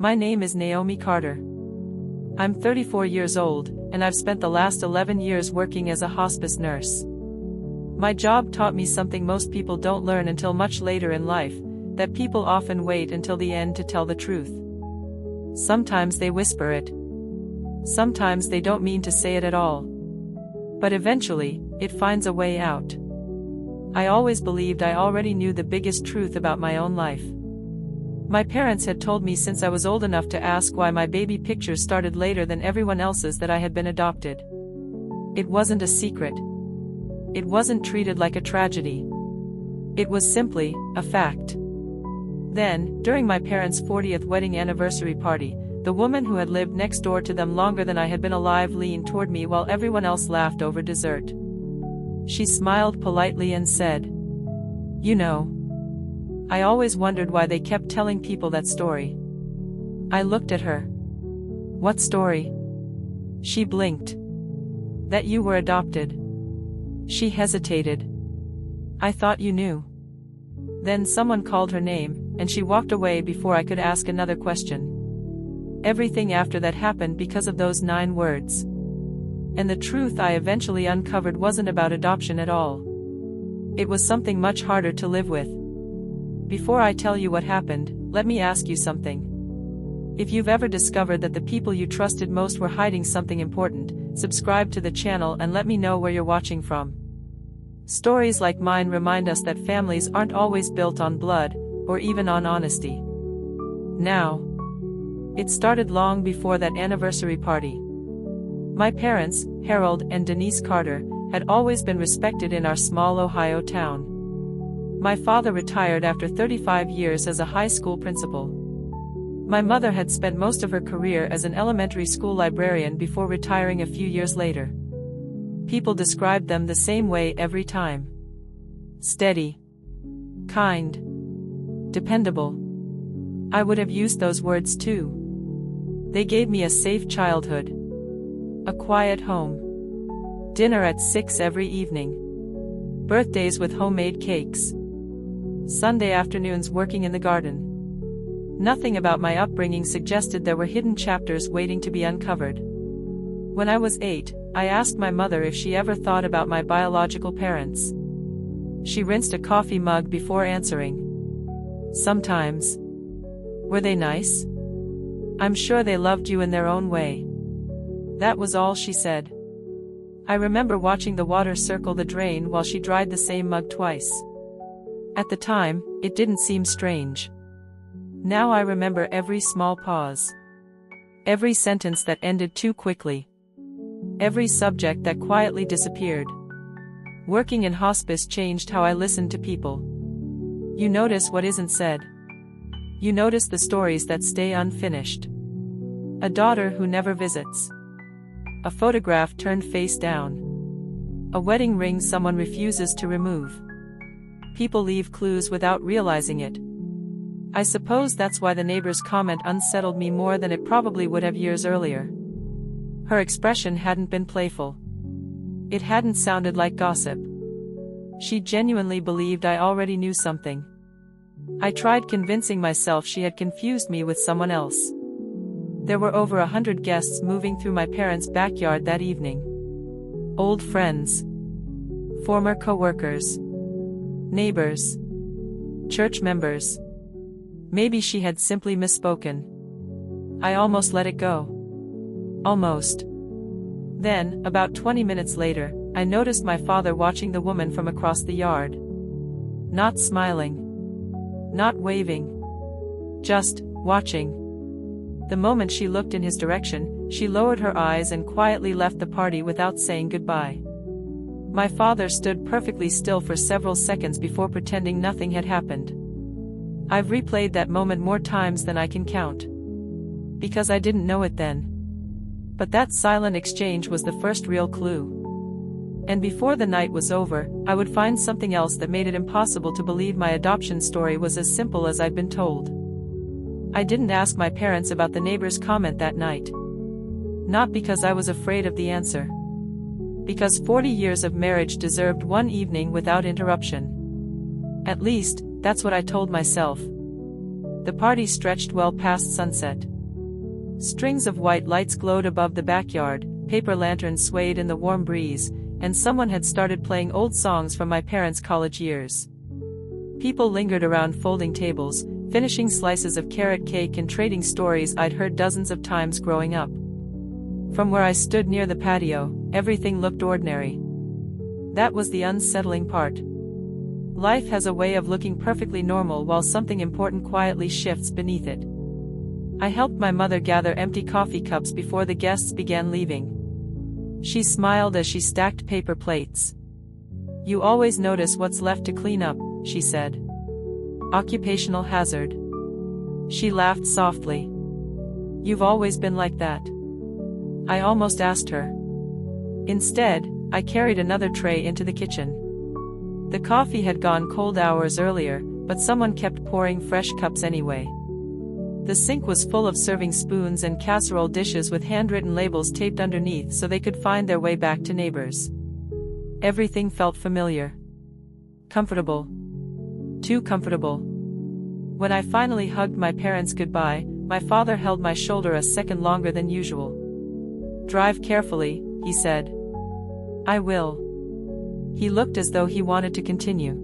My name is Naomi Carter. I'm 34 years old, and I've spent the last 11 years working as a hospice nurse. My job taught me something most people don't learn until much later in life, that people often wait until the end to tell the truth. Sometimes they whisper it. Sometimes they don't mean to say it at all. But eventually, it finds a way out. I always believed I already knew the biggest truth about my own life. My parents had told me since I was old enough to ask why my baby pictures started later than everyone else's that I had been adopted. It wasn't a secret. It wasn't treated like a tragedy. It was simply a fact. Then, during my parents' 40th wedding anniversary party, the woman who had lived next door to them longer than I had been alive leaned toward me while everyone else laughed over dessert. She smiled politely and said, "You know, I always wondered why they kept telling people that story." I looked at her. "What story?" She blinked. "That you were adopted." She hesitated. "I thought you knew." Then someone called her name, and she walked away before I could ask another question. Everything after that happened because of those 9 words. And the truth I eventually uncovered wasn't about adoption at all. It was something much harder to live with. Before I tell you what happened, let me ask you something. If you've ever discovered that the people you trusted most were hiding something important, subscribe to the channel and let me know where you're watching from. Stories like mine remind us that families aren't always built on blood, or even on honesty. Now, it started long before that anniversary party. My parents, Harold and Denise Carter, had always been respected in our small Ohio town. My father retired after 35 years as a high school principal. My mother had spent most of her career as an elementary school librarian before retiring a few years later. People described them the same way every time. Steady. Kind. Dependable. I would have used those words too. They gave me a safe childhood. A quiet home. Dinner at 6 every evening. Birthdays with homemade cakes. Sunday afternoons working in the garden. Nothing about my upbringing suggested there were hidden chapters waiting to be uncovered. When I was 8, I asked my mother if she ever thought about my biological parents. She rinsed a coffee mug before answering. "Sometimes." "Were they nice?" "I'm sure they loved you in their own way." That was all she said. I remember watching the water circle the drain while she dried the same mug twice. At the time, it didn't seem strange. Now I remember every small pause. Every sentence that ended too quickly. Every subject that quietly disappeared. Working in hospice changed how I listened to people. You notice what isn't said. You notice the stories that stay unfinished. A daughter who never visits. A photograph turned face down. A wedding ring someone refuses to remove. People leave clues without realizing it. I suppose that's why the neighbor's comment unsettled me more than it probably would have years earlier. Her expression hadn't been playful. It hadn't sounded like gossip. She genuinely believed I already knew something. I tried convincing myself she had confused me with someone else. There were over 100 guests moving through my parents' backyard that evening. Old friends. Former co-workers. Neighbors. Church members. Maybe she had simply misspoken. I almost let it go. Almost. Then, about 20 minutes later, I noticed my father watching the woman from across the yard. Not smiling. Not waving. Just watching. The moment she looked in his direction, she lowered her eyes and quietly left the party without saying goodbye. My father stood perfectly still for several seconds before pretending nothing had happened. I've replayed that moment more times than I can count. Because I didn't know it then. But that silent exchange was the first real clue. And before the night was over, I would find something else that made it impossible to believe my adoption story was as simple as I'd been told. I didn't ask my parents about the neighbor's comment that night. Not because I was afraid of the answer. Because 40 years of marriage deserved one evening without interruption. At least, that's what I told myself. The party stretched well past sunset. Strings of white lights glowed above the backyard, paper lanterns swayed in the warm breeze, and someone had started playing old songs from my parents' college years. People lingered around folding tables, finishing slices of carrot cake and trading stories I'd heard dozens of times growing up. From where I stood near the patio, everything looked ordinary. That was the unsettling part. Life has a way of looking perfectly normal while something important quietly shifts beneath it. I helped my mother gather empty coffee cups before the guests began leaving. She smiled as she stacked paper plates. "You always notice what's left to clean up," she said. "Occupational hazard." She laughed softly. "You've always been like that." I almost asked her. Instead, I carried another tray into the kitchen. The coffee had gone cold hours earlier, but someone kept pouring fresh cups anyway. The sink was full of serving spoons and casserole dishes with handwritten labels taped underneath so they could find their way back to neighbors. Everything felt familiar. Comfortable. Too comfortable. When I finally hugged my parents goodbye, my father held my shoulder a second longer than usual. "Drive carefully," he said. "I will." He looked as though he wanted to continue.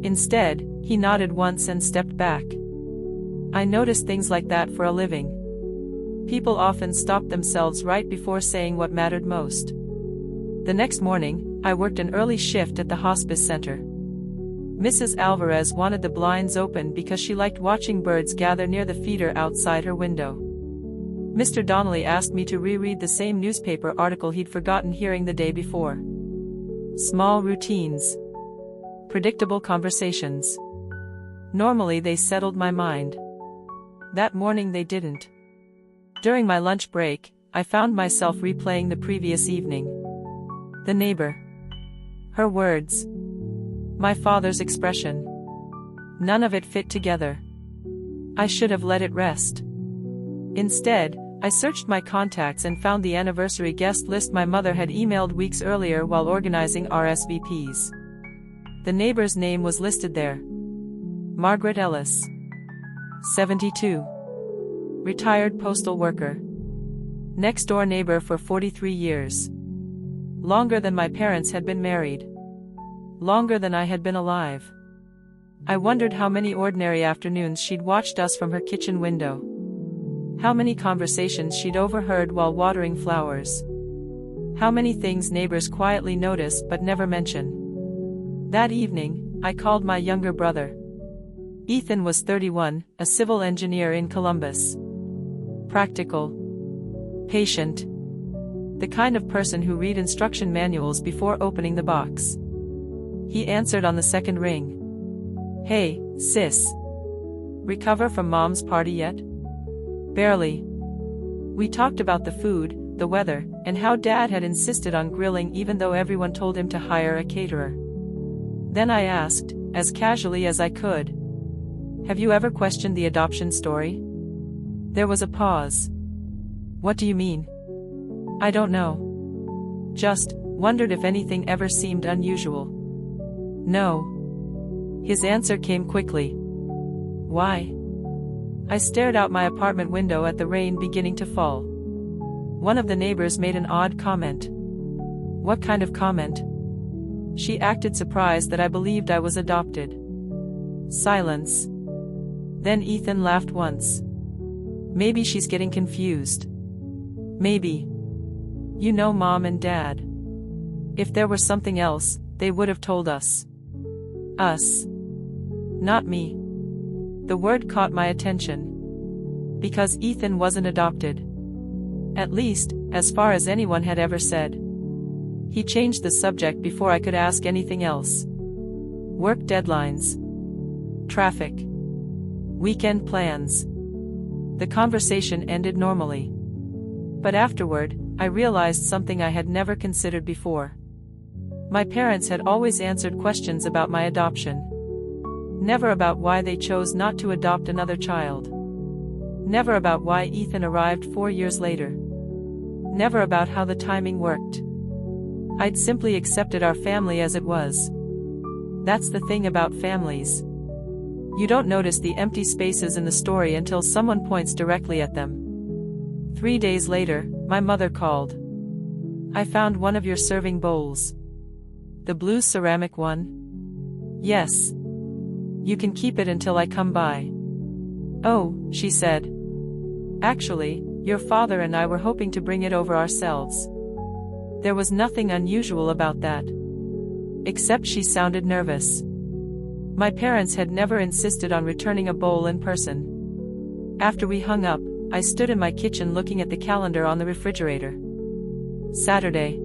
Instead, he nodded once and stepped back. I noticed things like that for a living. People often stopped themselves right before saying what mattered most. The next morning, I worked an early shift at the hospice center. Mrs. Alvarez wanted the blinds open because she liked watching birds gather near the feeder outside her window. Mr. Donnelly asked me to reread the same newspaper article he'd forgotten hearing the day before. Small routines. Predictable conversations. Normally they settled my mind. That morning they didn't. During my lunch break, I found myself replaying the previous evening. The neighbor. Her words. My father's expression. None of it fit together. I should have let it rest. Instead, I searched my contacts and found the anniversary guest list my mother had emailed weeks earlier while organizing RSVPs. The neighbor's name was listed there. Margaret Ellis. 72. Retired postal worker. Next-door neighbor for 43 years. Longer than my parents had been married. Longer than I had been alive. I wondered how many ordinary afternoons she'd watched us from her kitchen window. How many conversations she'd overheard while watering flowers. How many things neighbors quietly noticed but never mention. That evening, I called my younger brother. Ethan was 31, a civil engineer in Columbus. Practical. Patient. The kind of person who read instruction manuals before opening the box. He answered on the second ring. "Hey, sis. Recover from mom's party yet?" "Barely." We talked about the food, the weather, and how Dad had insisted on grilling even though everyone told him to hire a caterer. Then I asked, as casually as I could, "Have you ever questioned the adoption story?" There was a pause. "What do you mean?" "I don't know. Just wondered if anything ever seemed unusual." "No." His answer came quickly. "Why?" I stared out my apartment window at the rain beginning to fall. One of the neighbors made an odd comment. "What kind of comment?" She acted surprised that I believed I was adopted. Silence. Then Ethan laughed once. "Maybe she's getting confused. Maybe. You know Mom and Dad. If there were something else, they would have told us." Us. Not me. The word caught my attention. Because Ethan wasn't adopted. At least, as far as anyone had ever said. He changed the subject before I could ask anything else. Work deadlines. Traffic. Weekend plans. The conversation ended normally. But afterward, I realized something I had never considered before. My parents had always answered questions about my adoption. Never about why they chose not to adopt another child. Never about why Ethan arrived 4 years later. Never about how the timing worked. I'd simply accepted our family as it was. That's the thing about families. You don't notice the empty spaces in the story until someone points directly at them. 3 days later, my mother called. I found one of your serving bowls. The blue ceramic one? Yes. You can keep it until I come by. Oh, she said. Actually, your father and I were hoping to bring it over ourselves. There was nothing unusual about that. Except she sounded nervous. My parents had never insisted on returning a bowl in person. After we hung up, I stood in my kitchen looking at the calendar on the refrigerator. Saturday.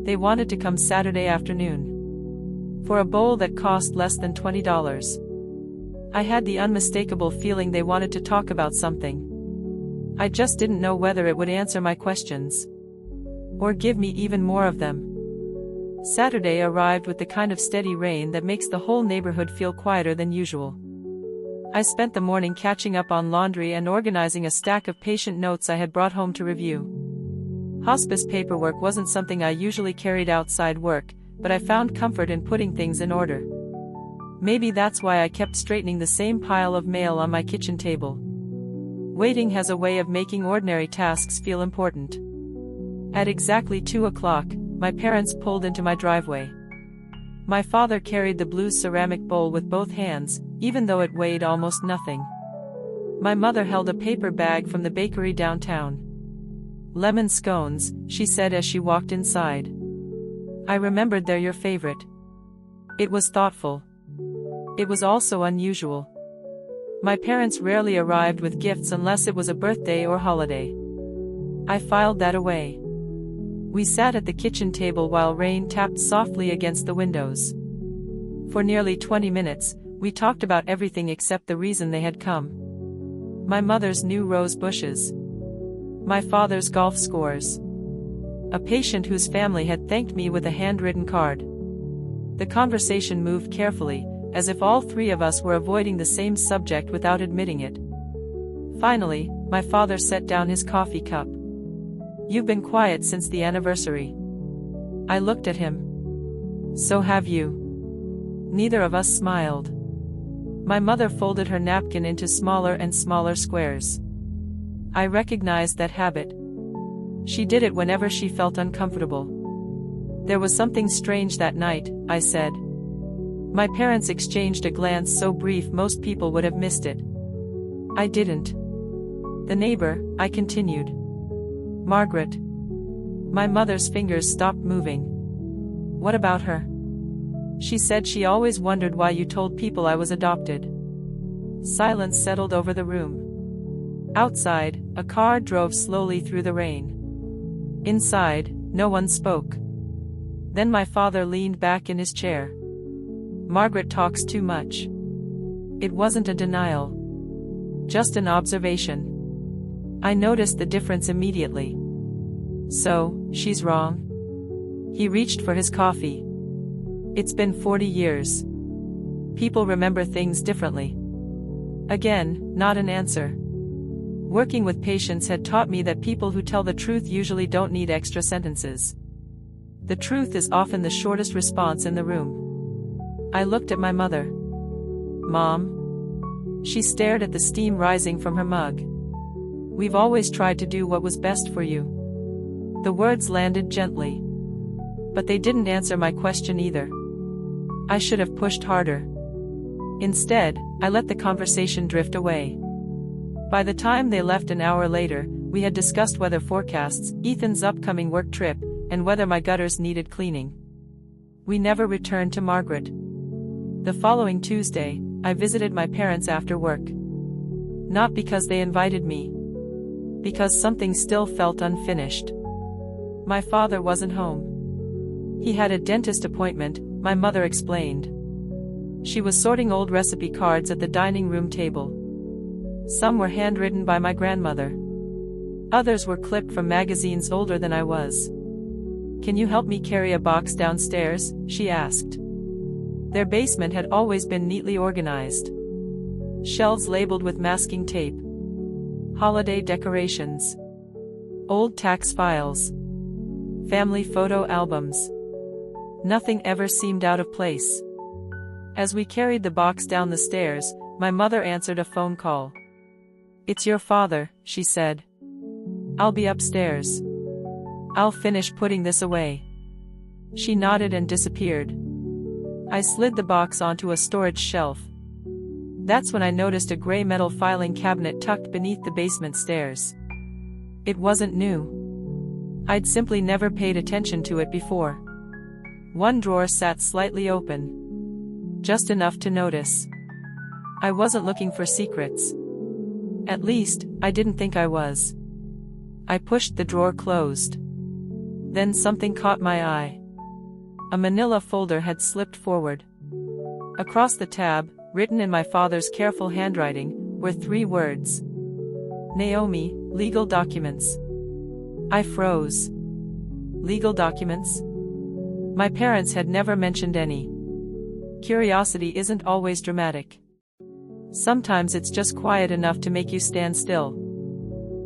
They wanted to come Saturday afternoon. For a bowl that cost less than $20. I had the unmistakable feeling they wanted to talk about something. I just didn't know whether it would answer my questions. Or give me even more of them. Saturday arrived with the kind of steady rain that makes the whole neighborhood feel quieter than usual. I spent the morning catching up on laundry and organizing a stack of patient notes I had brought home to review. Hospice paperwork wasn't something I usually carried outside work, but I found comfort in putting things in order. Maybe that's why I kept straightening the same pile of mail on my kitchen table. Waiting has a way of making ordinary tasks feel important. At exactly 2 o'clock, my parents pulled into my driveway. My father carried the blue ceramic bowl with both hands, even though it weighed almost nothing. My mother held a paper bag from the bakery downtown. Lemon scones, she said as she walked inside. I remembered they're your favorite. It was thoughtful. It was also unusual. My parents rarely arrived with gifts unless it was a birthday or holiday. I filed that away. We sat at the kitchen table while rain tapped softly against the windows. For nearly 20 minutes, we talked about everything except the reason they had come. My mother's new rose bushes. My father's golf scores. A patient whose family had thanked me with a handwritten card. The conversation moved carefully, as if all three of us were avoiding the same subject without admitting it. Finally, my father set down his coffee cup. You've been quiet since the anniversary. I looked at him. So have you. Neither of us smiled. My mother folded her napkin into smaller and smaller squares. I recognized that habit. She did it whenever she felt uncomfortable. There was something strange that night, I said. My parents exchanged a glance so brief most people would have missed it. I didn't. The neighbor, I continued. Margaret. My mother's fingers stopped moving. What about her? She said she always wondered why you told people I was adopted. Silence settled over the room. Outside, a car drove slowly through the rain. Inside, no one spoke. Then my father leaned back in his chair. Margaret talks too much. It wasn't a denial. Just an observation. I noticed the difference immediately. So, she's wrong? He reached for his coffee. It's been 40 years. People remember things differently. Again, not an answer. Working with patients had taught me that people who tell the truth usually don't need extra sentences. The truth is often the shortest response in the room. I looked at my mother. Mom? She stared at the steam rising from her mug. We've always tried to do what was best for you. The words landed gently. But they didn't answer my question either. I should have pushed harder. Instead, I let the conversation drift away. By the time they left an hour later, we had discussed weather forecasts, Ethan's upcoming work trip, and whether my gutters needed cleaning. We never returned to Margaret. The following Tuesday, I visited my parents after work. Not because they invited me. Because something still felt unfinished. My father wasn't home. He had a dentist appointment, my mother explained. She was sorting old recipe cards at the dining room table. Some were handwritten by my grandmother. Others were clipped from magazines older than I was. Can you help me carry a box downstairs? She asked. Their basement had always been neatly organized. Shelves labeled with masking tape. Holiday decorations. Old tax files. Family photo albums. Nothing ever seemed out of place. As we carried the box down the stairs, my mother answered a phone call. "It's your father," she said. "I'll be upstairs. I'll finish putting this away." She nodded and disappeared. I slid the box onto a storage shelf. That's when I noticed a gray metal filing cabinet tucked beneath the basement stairs. It wasn't new. I'd simply never paid attention to it before. One drawer sat slightly open. Just enough to notice. I wasn't looking for secrets. At least, I didn't think I was. I pushed the drawer closed. Then something caught my eye. A manila folder had slipped forward. Across the tab, written in my father's careful handwriting, were 3 words. Naomi, legal documents. I froze. Legal documents? My parents had never mentioned any. Curiosity isn't always dramatic. Sometimes it's just quiet enough to make you stand still.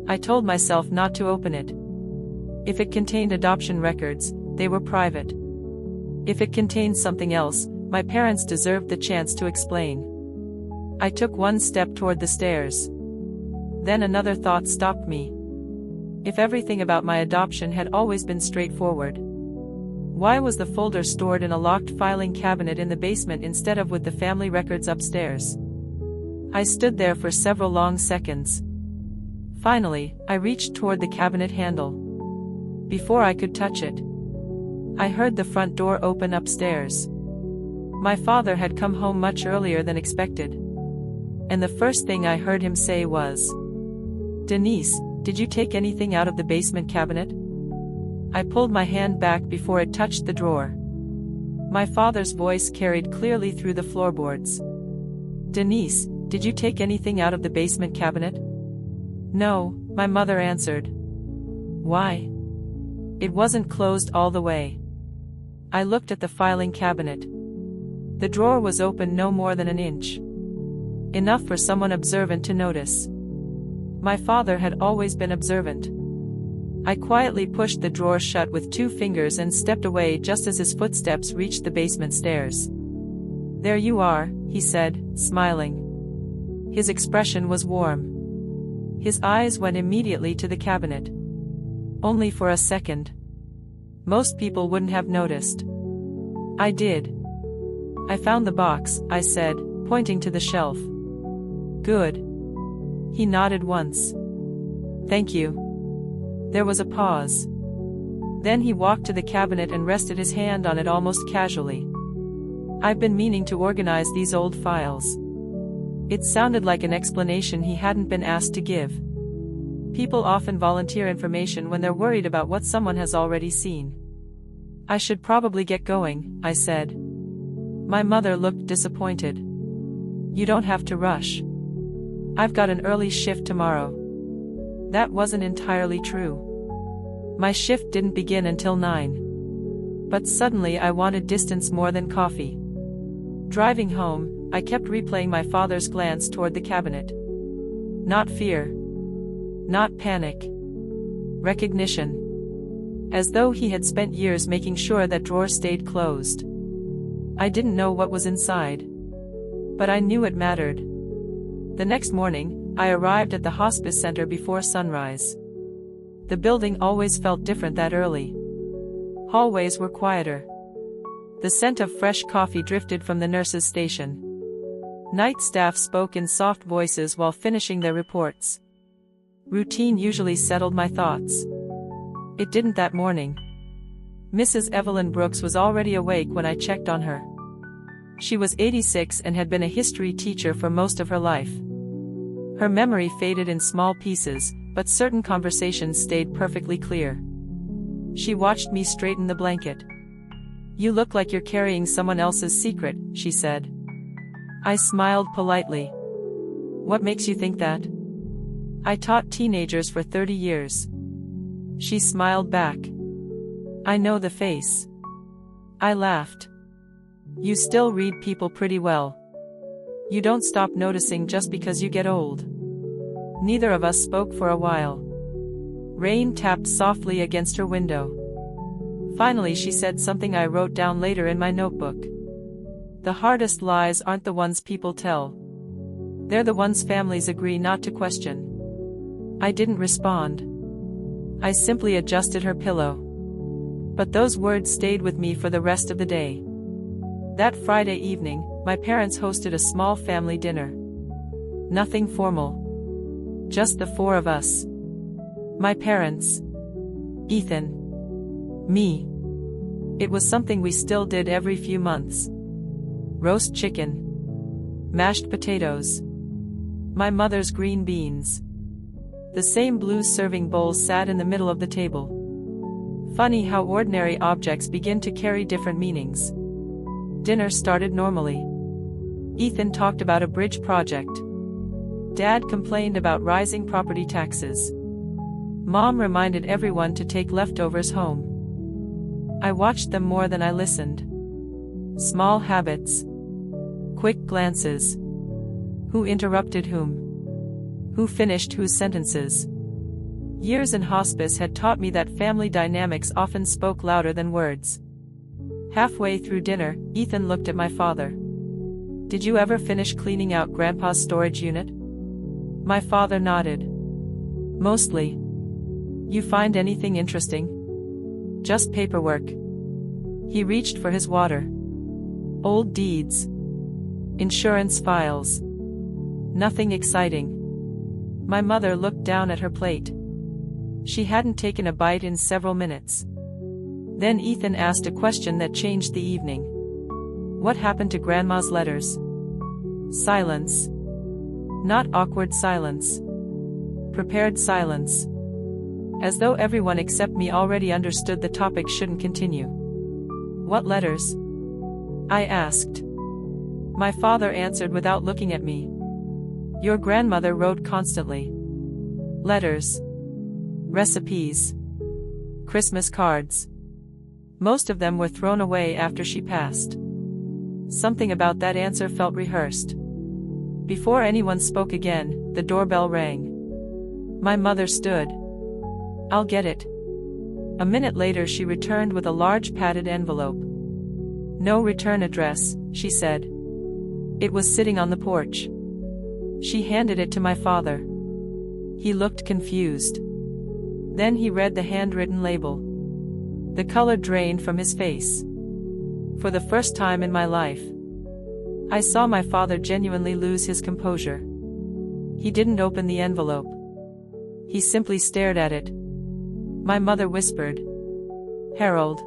I told myself not to open it. If it contained adoption records, they were private. If it contained something else, my parents deserved the chance to explain. I took one step toward the stairs. Then another thought stopped me. If everything about my adoption had always been straightforward, why was the folder stored in a locked filing cabinet in the basement instead of with the family records upstairs? I stood there for several long seconds. Finally, I reached toward the cabinet handle. Before I could touch it, I heard the front door open upstairs. My father had come home much earlier than expected. And the first thing I heard him say was, "Denise, did you take anything out of the basement cabinet?" I pulled my hand back before it touched the drawer. My father's voice carried clearly through the floorboards. "Denise, did you take anything out of the basement cabinet?" "No," my mother answered. "Why?" It wasn't closed all the way. I looked at the filing cabinet. The drawer was open no more than an inch. Enough for someone observant to notice. My father had always been observant. I quietly pushed the drawer shut with 2 fingers and stepped away just as his footsteps reached the basement stairs. "There you are," he said, smiling. His expression was warm. His eyes went immediately to the cabinet. Only for a second. Most people wouldn't have noticed. I did. "I found the box," I said, pointing to the shelf. "Good." He nodded once. "Thank you." There was a pause. Then he walked to the cabinet and rested his hand on it almost casually. "I've been meaning to organize these old files." It sounded like an explanation he hadn't been asked to give. People often volunteer information when they're worried about what someone has already seen. "I should probably get going," I said. My mother looked disappointed. "You don't have to rush. I've got an early shift tomorrow." That wasn't entirely true. My shift didn't begin until 9. But suddenly I wanted distance more than coffee. Driving home, I kept replaying my father's glance toward the cabinet. Not fear. Not panic. Recognition. As though he had spent years making sure that drawer stayed closed. I didn't know what was inside. But I knew it mattered. The next morning, I arrived at the hospice center before sunrise. The building always felt different that early. Hallways were quieter. The scent of fresh coffee drifted from the nurses' station. Night staff spoke in soft voices while finishing their reports. Routine usually settled my thoughts. It didn't that morning. Mrs. Evelyn Brooks was already awake when I checked on her. She was 86 and had been a history teacher for most of her life. Her memory faded in small pieces, but certain conversations stayed perfectly clear. She watched me straighten the blanket. "You look like you're carrying someone else's secret," she said. I smiled politely. "What makes you think that?" "I taught teenagers for 30 years. She smiled back. "I know the face." I laughed. "You still read people pretty well. You don't stop noticing just because you get old." Neither of us spoke for a while. Rain tapped softly against her window. Finally she said something I wrote down later in my notebook. The hardest lies aren't the ones people tell. They're the ones families agree not to question. I didn't respond. I simply adjusted her pillow. But those words stayed with me for the rest of the day. That Friday evening, my parents hosted a small family dinner. Nothing formal. Just the four of us. My parents. Ethan. Me. It was something we still did every few months. Roast chicken. Mashed potatoes. My mother's green beans. The same blue serving bowl sat in the middle of the table. Funny how ordinary objects begin to carry different meanings. Dinner started normally. Ethan talked about a bridge project. Dad complained about rising property taxes. Mom reminded everyone to take leftovers home. I watched them more than I listened. Small habits. Quick glances. Who interrupted whom? Who finished whose sentences? Years in hospice had taught me that family dynamics often spoke louder than words. Halfway through dinner, Ethan looked at my father. "Did you ever finish cleaning out Grandpa's storage unit?" My father nodded. "Mostly. You find anything interesting?" "Just paperwork." He reached for his water. "Old deeds. Insurance files. Nothing exciting." My mother looked down at her plate. She hadn't taken a bite in several minutes. Then Ethan asked a question that changed the evening. "What happened to Grandma's letters?" Silence. Not awkward silence. Prepared silence. As though everyone except me already understood the topic shouldn't continue. "What letters?" I asked. My father answered without looking at me. "Your grandmother wrote constantly. Letters. Recipes. Christmas cards. Most of them were thrown away after she passed." Something about that answer felt rehearsed. Before anyone spoke again, the doorbell rang. My mother stood. "I'll get it." A minute later she returned with a large padded envelope. "No return address," she said. It was sitting on the porch. She handed it to my father. He looked confused. Then he read the handwritten label. The color drained from his face. For the first time in my life, I saw my father genuinely lose his composure. He didn't open the envelope. He simply stared at it. My mother whispered, "Harold."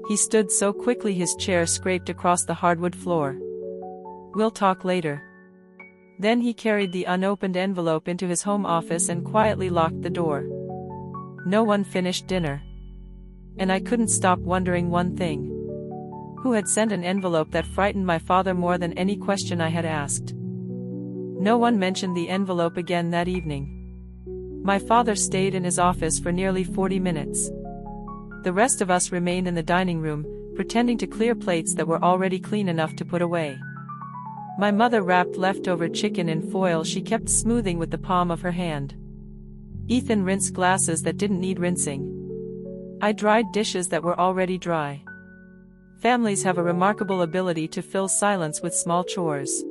He stood so quickly his chair scraped across the hardwood floor. "We'll talk later." Then he carried the unopened envelope into his home office and quietly locked the door. No one finished dinner. And I couldn't stop wondering one thing. Who had sent an envelope that frightened my father more than any question I had asked? No one mentioned the envelope again that evening. My father stayed in his office for nearly 40 minutes. The rest of us remained in the dining room, pretending to clear plates that were already clean enough to put away. My mother wrapped leftover chicken in foil she kept smoothing with the palm of her hand. Ethan rinsed glasses that didn't need rinsing. I dried dishes that were already dry. Families have a remarkable ability to fill silence with small chores.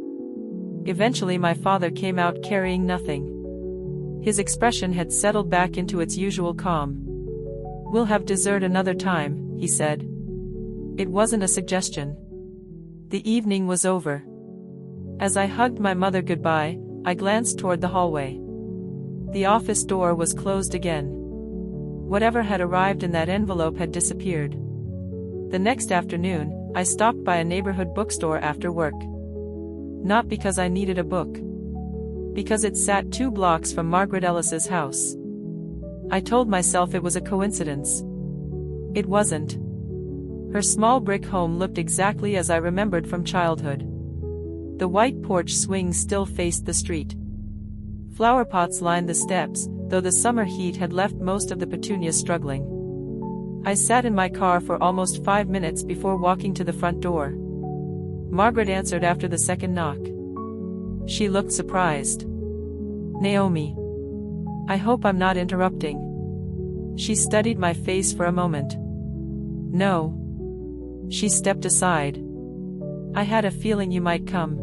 Eventually my father came out carrying nothing. His expression had settled back into its usual calm. "We'll have dessert another time," he said. It wasn't a suggestion. The evening was over. As I hugged my mother goodbye, I glanced toward the hallway. The office door was closed again. Whatever had arrived in that envelope had disappeared. The next afternoon, I stopped by a neighborhood bookstore after work. Not because I needed a book. Because it sat 2 blocks from Margaret Ellis's house. I told myself it was a coincidence. It wasn't. Her small brick home looked exactly as I remembered from childhood. The white porch swing still faced the street. Flower pots lined the steps, though the summer heat had left most of the petunias struggling. I sat in my car for almost 5 minutes before walking to the front door. Margaret answered after the second knock. She looked surprised. "Naomi. I hope I'm not interrupting." She studied my face for a moment. "No." She stepped aside. I had a feeling you might come.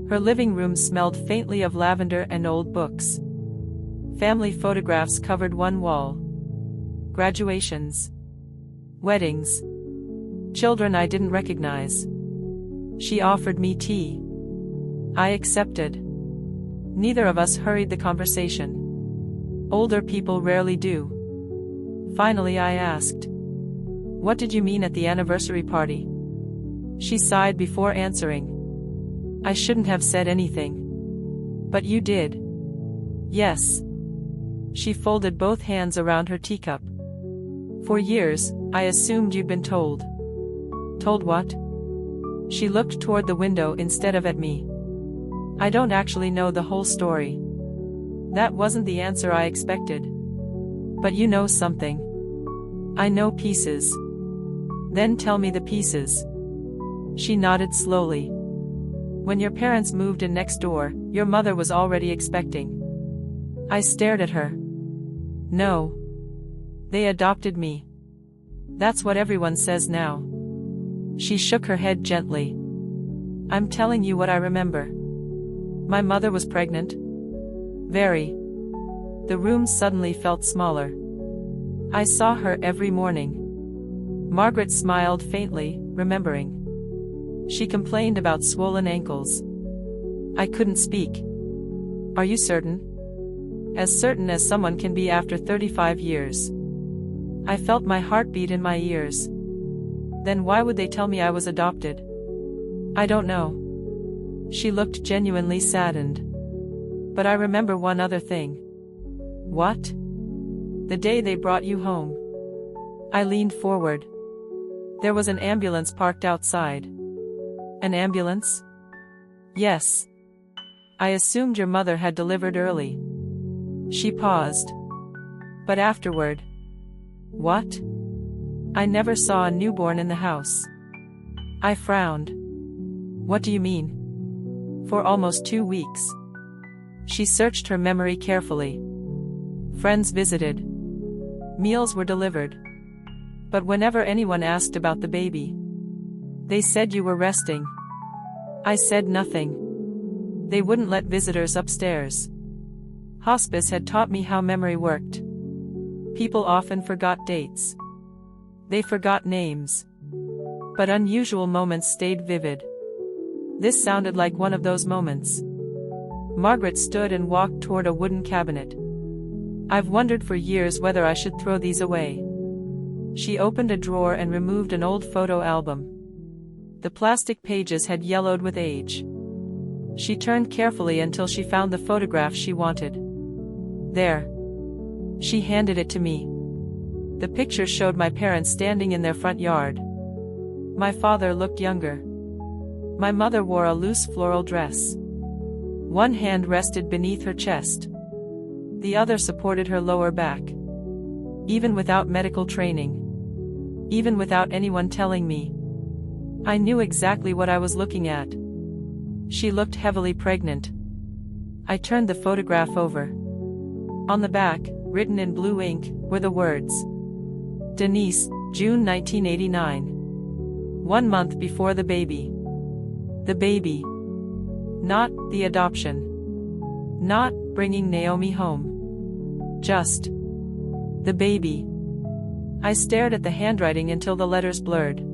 Her living room smelled faintly of lavender and old books. Family photographs covered one wall. Graduations. Weddings. Children I didn't recognize. She offered me tea. I accepted. Neither of us hurried the conversation. Older people rarely do. Finally I asked, "What did you mean at the anniversary party?" She sighed before answering. "I shouldn't have said anything. But you did." "Yes." She folded both hands around her teacup. "For years, I assumed you'd been told." "Told what?" She looked toward the window instead of at me. "I don't actually know the whole story." That wasn't the answer I expected. "But you know something." "I know pieces." "Then tell me the pieces." She nodded slowly. "When your parents moved in next door, your mother was already expecting." I stared at her. "No. They adopted me." "That's what everyone says now." She shook her head gently. "I'm telling you what I remember. My mother was pregnant." "Very." The room suddenly felt smaller. "I saw her every morning." Margaret smiled faintly, remembering. She complained about swollen ankles. I couldn't speak. "Are you certain?" "As certain as someone can be after 35 years. I felt my heartbeat in my ears. "Then why would they tell me I was adopted?" "I don't know." She looked genuinely saddened. "But I remember one other thing." "What?" "The day they brought you home." I leaned forward. There was an ambulance parked outside. "An ambulance?" "Yes. I assumed your mother had delivered early." She paused. "But afterward." "What?" "I never saw a newborn in the house." I frowned. "What do you mean?" "For almost 2 weeks." She searched her memory carefully. "Friends visited. Meals were delivered. But whenever anyone asked about the baby, they said you were resting." I said nothing. They wouldn't let visitors upstairs. Hospice had taught me how memory worked. People often forgot dates. They forgot names. But unusual moments stayed vivid. This sounded like one of those moments. Margaret stood and walked toward a wooden cabinet. "I've wondered for years whether I should throw these away." She opened a drawer and removed an old photo album. The plastic pages had yellowed with age. She turned carefully until she found the photograph she wanted. "There." She handed it to me. The picture showed my parents standing in their front yard. My father looked younger. My mother wore a loose floral dress. One hand rested beneath her chest. The other supported her lower back. Even without medical training. Even without anyone telling me. I knew exactly what I was looking at. She looked heavily pregnant. I turned the photograph over. On the back, written in blue ink, were the words, "Denise, June 1989. 1 month before the baby." The baby. Not the adoption. Not bringing Naomi home. Just the baby. I stared at the handwriting until the letters blurred.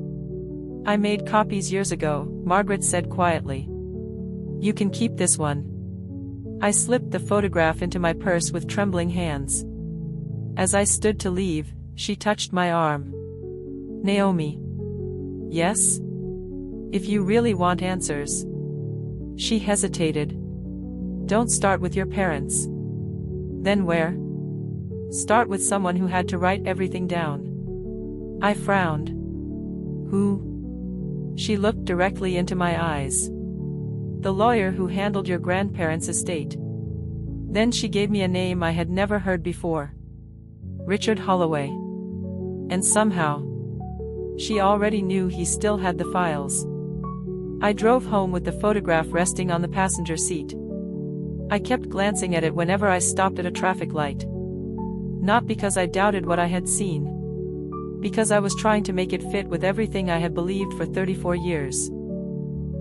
"I made copies years ago," Margaret said quietly. "You can keep this one." I slipped the photograph into my purse with trembling hands. As I stood to leave, she touched my arm. "Naomi." "Yes?" "If you really want answers." She hesitated. "Don't start with your parents." "Then where?" "Start with someone who had to write everything down." I frowned. "Who?" She looked directly into my eyes. "The lawyer who handled your grandparents' estate." Then she gave me a name I had never heard before. Richard Holloway. And somehow, she already knew he still had the files. I drove home with the photograph resting on the passenger seat. I kept glancing at it whenever I stopped at a traffic light. Not because I doubted what I had seen. Because I was trying to make it fit with everything I had believed for 34 years.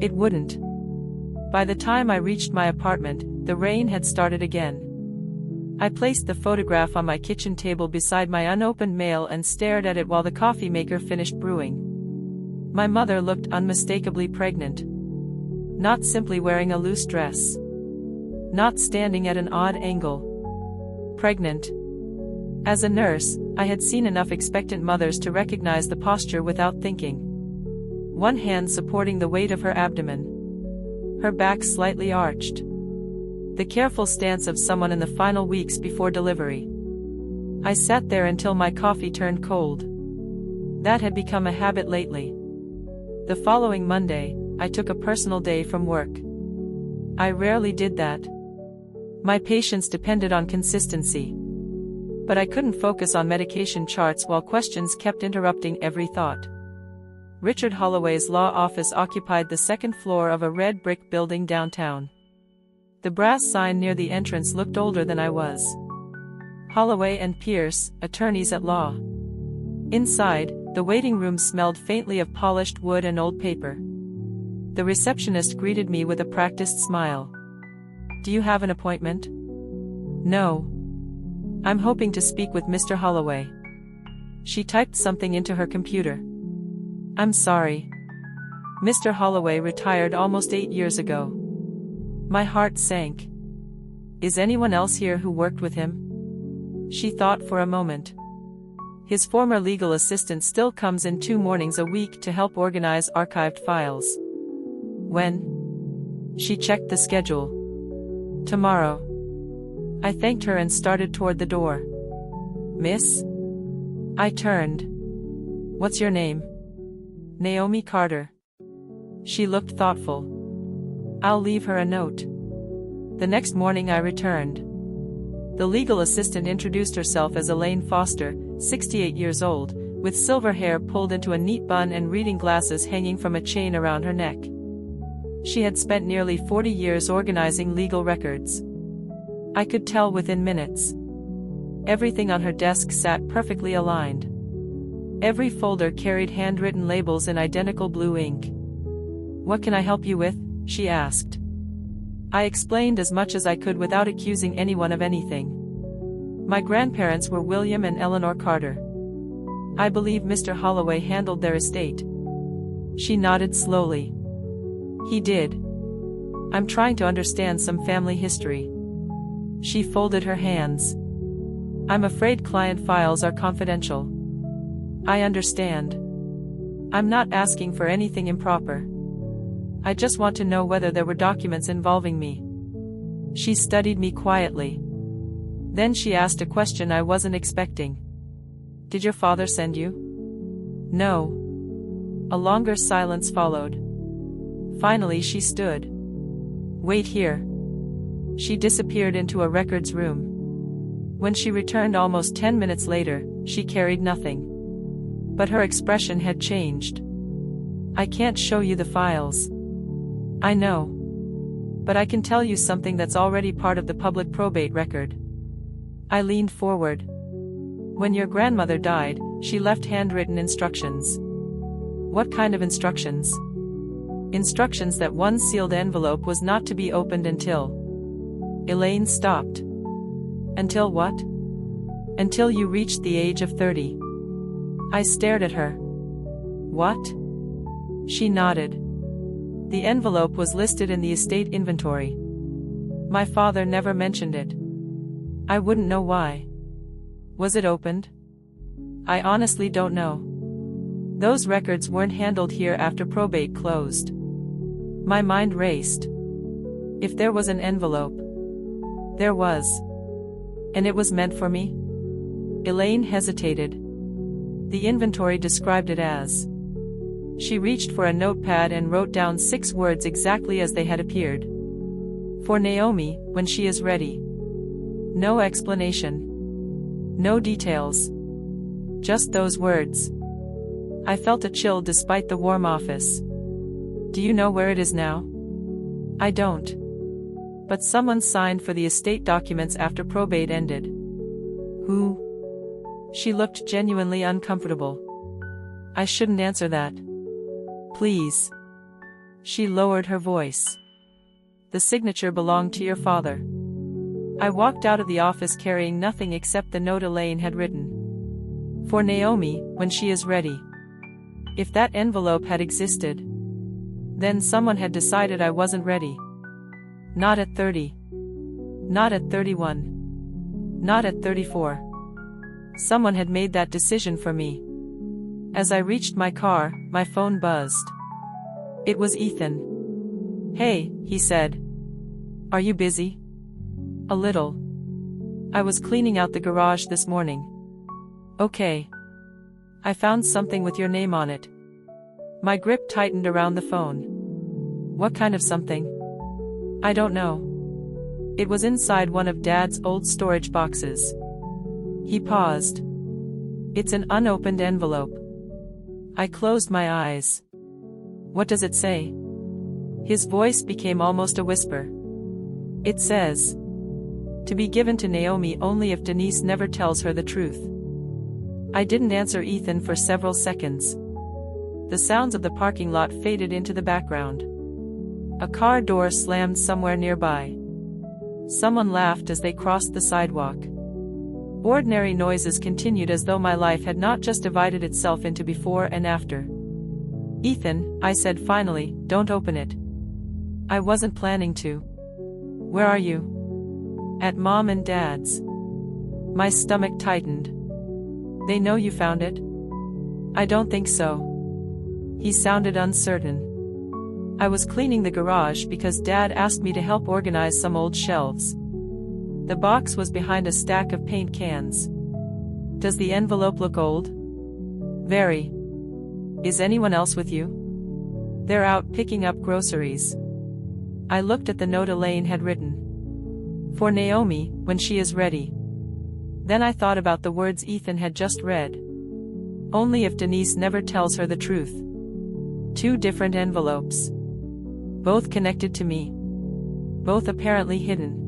It wouldn't. By the time I reached my apartment, the rain had started again. I placed the photograph on my kitchen table beside my unopened mail and stared at it while the coffee maker finished brewing. My mother looked unmistakably pregnant. Not simply wearing a loose dress. Not standing at an odd angle. Pregnant. As a nurse, I had seen enough expectant mothers to recognize the posture without thinking. One hand supporting the weight of her abdomen. Her back slightly arched. The careful stance of someone in the final weeks before delivery. I sat there until my coffee turned cold. That had become a habit lately. The following Monday, I took a personal day from work. I rarely did that. My patients depended on consistency. But I couldn't focus on medication charts while questions kept interrupting every thought. Richard Holloway's law office occupied the second floor of a red brick building downtown. The brass sign near the entrance looked older than I was. Holloway and Pierce, attorneys at law. Inside, the waiting room smelled faintly of polished wood and old paper. The receptionist greeted me with a practiced smile. "Do you have an appointment?" "No. I'm hoping to speak with Mr. Holloway." She typed something into her computer. "I'm sorry. Mr. Holloway retired almost 8 years ago." My heart sank. "Is anyone else here who worked with him?" She thought for a moment. "His former legal assistant still comes in 2 mornings a week to help organize archived files." "When?" She checked the schedule. "Tomorrow." I thanked her and started toward the door. "Miss?" I turned. "What's your name?" "Naomi Carter." She looked thoughtful. "I'll leave her a note." The next morning I returned. The legal assistant introduced herself as Elaine Foster, 68 years old, with silver hair pulled into a neat bun and reading glasses hanging from a chain around her neck. She had spent nearly 40 years organizing legal records. I could tell within minutes. Everything on her desk sat perfectly aligned. Every folder carried handwritten labels in identical blue ink. "What can I help you with?" she asked. I explained as much as I could without accusing anyone of anything. My grandparents were William and Eleanor Carter. I believe Mr. Holloway handled their estate. She nodded slowly. "He did. I'm trying to understand some family history." She folded her hands. "I'm afraid client files are confidential." "I understand. I'm not asking for anything improper. I just want to know whether there were documents involving me." She studied me quietly. Then she asked a question I wasn't expecting. "Did your father send you?" "No." A longer silence followed. Finally she stood. "Wait here." She disappeared into a records room. When she returned almost 10 minutes later, she carried nothing. But her expression had changed. "I can't show you the files." "I know. But I can tell you something that's already part of the public probate record." I leaned forward. "When your grandmother died, she left handwritten instructions." "What kind of instructions?" "Instructions that one sealed envelope was not to be opened until..." Elaine stopped. "Until what?" "Until you reached the age of 30. I stared at her. "What?" She nodded. The envelope was listed in the estate inventory. My father never mentioned it. I wouldn't know why. Was it opened? I honestly don't know. Those records weren't handled here after probate closed. My mind raced. If there was an envelope. There was. And it was meant for me? Elaine hesitated. The inventory described it as. She reached for a notepad and wrote down 6 words exactly as they had appeared. "For Naomi, when she is ready." No explanation. No details. Just those words. I felt a chill despite the warm office. "Do you know where it is now?" "I don't. But someone signed for the estate documents after probate ended." "Who?" She looked genuinely uncomfortable. "I shouldn't answer that." "Please." She lowered her voice. The signature belonged to your father. I walked out of the office carrying nothing except the note Elaine had written. For Naomi, when she is ready. If that envelope had existed, then someone had decided I wasn't ready. Not at 30. Not at 31. Not at 34. Someone had made that decision for me. As I reached my car, my phone buzzed. It was Ethan. Hey, he said. Are you busy? A little. I was cleaning out the garage this morning. Okay. I found something with your name on it. My grip tightened around the phone. What kind of something? I don't know. It was inside one of Dad's old storage boxes. He paused. It's an unopened envelope. I closed my eyes. What does it say? His voice became almost a whisper. It says, to be given to Naomi only if Denise never tells her the truth. I didn't answer Ethan for several seconds. The sounds of the parking lot faded into the background. A car door slammed somewhere nearby. Someone laughed as they crossed the sidewalk. Ordinary noises continued as though my life had not just divided itself into before and after. Ethan, I said finally, don't open it. I wasn't planning to. Where are you? At Mom and Dad's. My stomach tightened. They know you found it? I don't think so. He sounded uncertain. I was cleaning the garage because Dad asked me to help organize some old shelves. The box was behind a stack of paint cans. Does the envelope look old? Very. Is anyone else with you? They're out picking up groceries. I looked at the note Elaine had written. For Naomi, when she is ready. Then I thought about the words Ethan had just read. Only if Denise never tells her the truth. 2 different envelopes. Both connected to me. Both apparently hidden.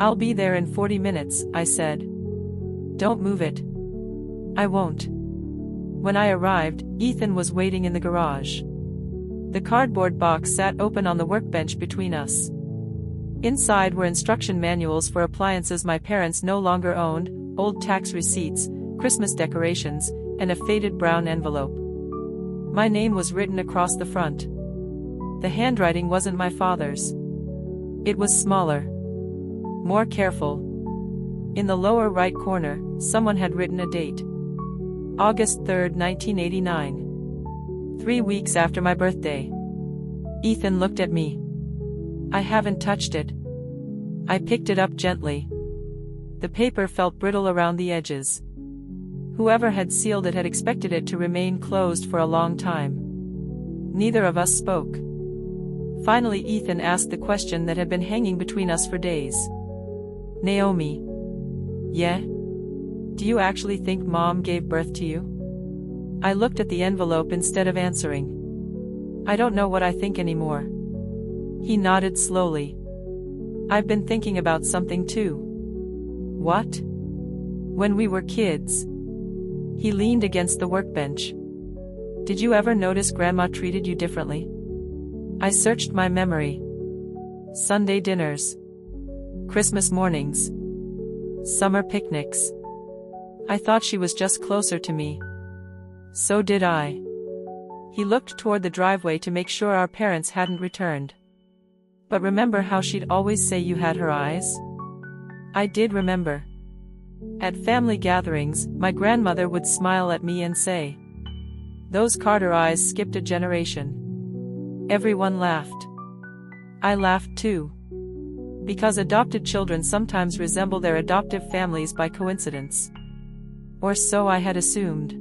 I'll be there in 40 minutes, I said. Don't move it. I won't. When I arrived, Ethan was waiting in the garage. The cardboard box sat open on the workbench between us. Inside were instruction manuals for appliances my parents no longer owned, old tax receipts, Christmas decorations, and a faded brown envelope. My name was written across the front. The handwriting wasn't my father's. It was smaller. More careful. In the lower right corner, someone had written a date. August 3, 1989. 3 weeks after my birthday. Ethan looked at me. I haven't touched it. I picked it up gently. The paper felt brittle around the edges. Whoever had sealed it had expected it to remain closed for a long time. Neither of us spoke. Finally, Ethan asked the question that had been hanging between us for days. Naomi. Yeah? Do you actually think Mom gave birth to you? I looked at the envelope instead of answering. I don't know what I think anymore. He nodded slowly. I've been thinking about something too. What? When we were kids. He leaned against the workbench. Did you ever notice Grandma treated you differently? I searched my memory. Sunday dinners. Christmas mornings. Summer picnics. I thought she was just closer to me. So did I. He looked toward the driveway to make sure our parents hadn't returned. But remember how she'd always say you had her eyes? I did remember. At family gatherings, my grandmother would smile at me and say, "Those Carter eyes skipped a generation." Everyone laughed. I laughed too. Because adopted children sometimes resemble their adoptive families by coincidence. Or so I had assumed.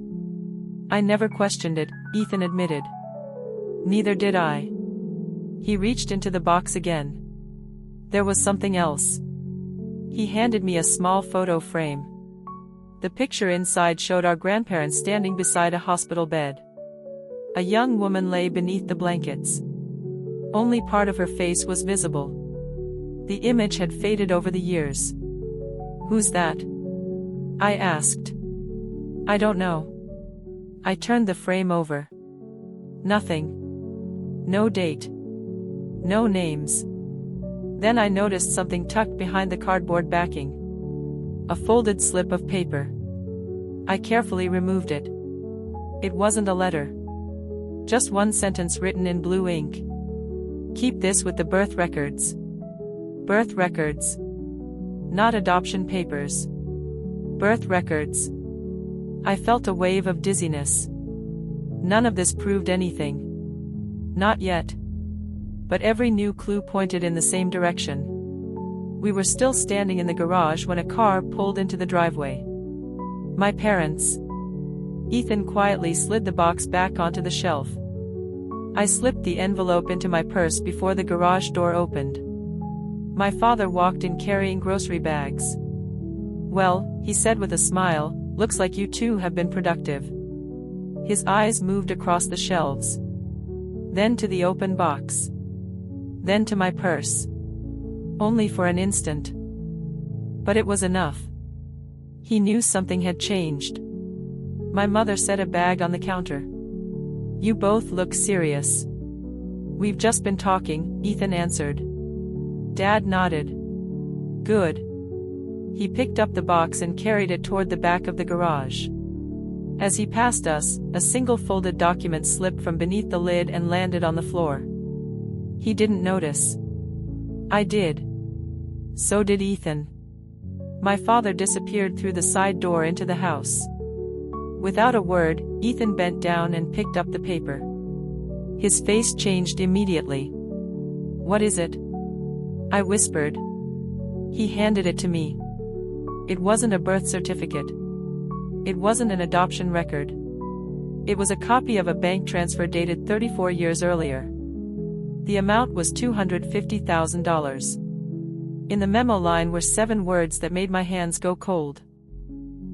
I never questioned it, Ethan admitted. Neither did I. He reached into the box again. There was something else. He handed me a small photo frame. The picture inside showed our grandparents standing beside a hospital bed. A young woman lay beneath the blankets. Only part of her face was visible. The image had faded over the years. Who's that? I asked. I don't know. I turned the frame over. Nothing. No date. No names. Then I noticed something tucked behind the cardboard backing. A folded slip of paper. I carefully removed it. It wasn't a letter. Just one sentence written in blue ink. Keep this with the birth records. Birth records. Not adoption papers. Birth records. I felt a wave of dizziness. None of this proved anything. Not yet. But every new clue pointed in the same direction. We were still standing in the garage when a car pulled into the driveway. My parents. Ethan quietly slid the box back onto the shelf. I slipped the envelope into my purse before the garage door opened. My father walked in carrying grocery bags. "Well," he said with a smile, "looks like you two have been productive." His eyes moved across the shelves. Then to the open box. Then to my purse. Only for an instant. But it was enough. He knew something had changed. My mother set a bag on the counter. "You both look serious." "We've just been talking," Ethan answered. Dad nodded. "Good." He picked up the box and carried it toward the back of the garage. As he passed us, a single folded document slipped from beneath the lid and landed on the floor. He didn't notice. I did. So did Ethan. My father disappeared through the side door into the house. Without a word, Ethan bent down and picked up the paper. His face changed immediately. "What is it?" I whispered. He handed it to me. It wasn't a birth certificate. It wasn't an adoption record. It was a copy of a bank transfer dated 34 years earlier. The amount was $250,000. In the memo line were 7 words that made my hands go cold.